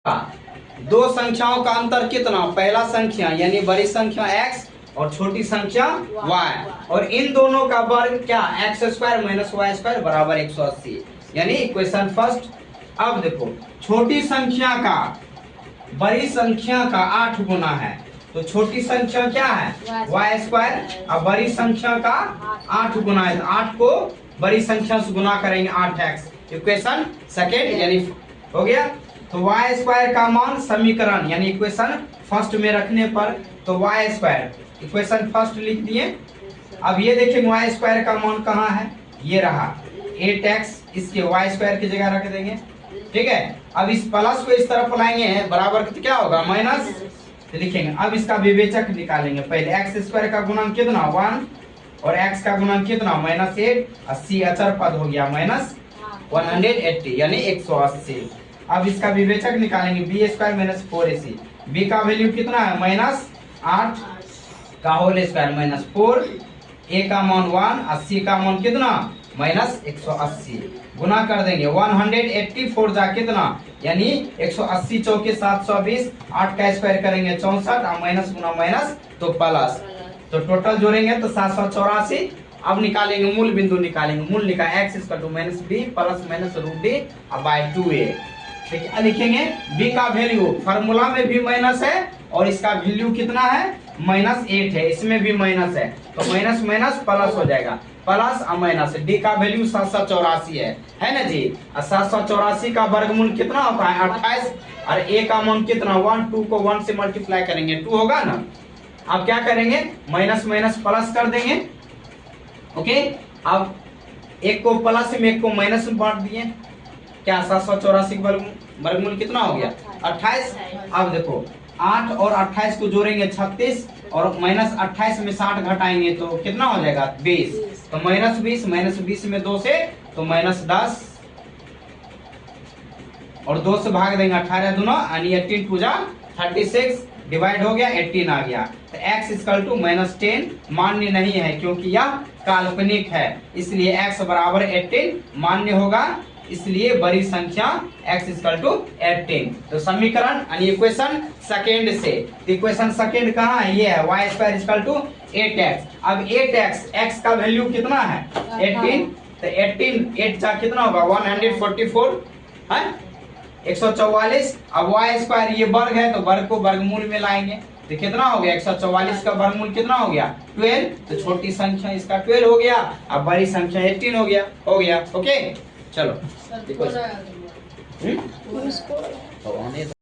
दो संख्याओं का अंतर कितना, पहला संख्या यानी बड़ी संख्या x और छोटी संख्या y, और इन दोनों का वर्ग क्या, x square minus y square बराबर 180, यानी इक्वेशन फर्स्ट। अब देखो छोटी संख्या का बड़ी संख्या का 8 गुना है, तो छोटी संख्या क्या है वाई स्क्वायर, अब बड़ी संख्या का 8 गुना है, तो 8 को बड़ी संख्या से गुना करेंगे 8x, इक्वेशन सेकेंड यानी हो गया। तो वाई स्क्वायर का मान समीकरण यानी इक्वेशन फर्स्ट में रखने पर, तो वाई स्क्वायर इक्वेशन फर्स्ट लिख दिए। अब ये देखिए वाई स्क्वायर का मान कहाँ है, ये रहा 8x, इसके वाई स्क्वायर की जगह रख देंगे, ठीक है। अब इस प्लस को इस तरफ लाएंगे बराबर तो क्या होगा माइनस, तो लिखेंगे। अब इसका विवेचक निकालेंगे, पहले एक्स स्क्वायर का गुणांक कितना 1 और x का गुणांक कितना -8, 80 अचर पद हो गया माइनस 180 यानी 180। अब इसका विवेचक निकालेंगे b square minus 4ac, b का वैल्यू कितना है -8 का होल स्क्वायर माइनस 4, ए का मान 1, 80 का मान कितना -180, गुना कर देंगे 184 जा कितना यानी 180 चौके 720, 8 का स्क्वायर करेंगे 64 और माइनस गुना माइनस तो प्लस, तो टोटल जोड़ेंगे तो 784। अब निकालेंगे मूल बिंदु, निकालेंगे मूल निकाल x equal to minus b plus minus root d by 2a, ठीक है। लिखेंगे b का वैल्यू फार्मूला में भी माइनस है और इसका वैल्यू कितना है -8 है, इसमें भी माइनस है, तो माइनस माइनस प्लस हो जाएगा, प्लस और माइनस। डी का वैल्यू 784 है ना जी, और 784 का वर्गमूल कितना होता है 28, और a का मान कितना 1, 2 को 1 से मल्टीप्लाई करेंगे 2 होगा ना। अब क्या करेंगे माइनस माइनस प्लस कर देंगे, ओके। अब एक को प्लस में एक को माइनस में बांट दिए, क्या 784 वर्गमूल कितना हो गया 28। अब देखो 8 और 28 को जोड़ेंगे 36 और माइनस 28 में 60 घटाएंगे तो कितना हो जाएगा 20, तो -20 माइनस 20 में 2 से तो -10 और 2 से भाग देंगे 18 दूना यानी 18 पूजा 36 डिवाइड हो गया 18 आ गया, तो x इक्वल टू -10 मान्य नहीं है क्योंकि यह काल्पनिक है, इसलिए x बराबर 18 मान्य होगा, इसलिए बड़ी संख्या x इक्वल टू 18। तो समीकरण यानी इक्वेशन सेकेंड से, इक्वेशन सेकेंड कहाँ है, ये है y square equal to 8x। अब 8x x का वैल्यू कितना है 18, तो 18 8 जा कितना होगा 144 है 144। अब y स्क्वायर ये वर्ग है तो वर्ग को वर्गमूल में लाएंगे, तो कितना हो गया 144 का वर्गमूल कितना हो गया 12, तो छोटी संख्या इसका 12 हो गया, अब बड़ी संख्या 18 हो गया, ओके। चलो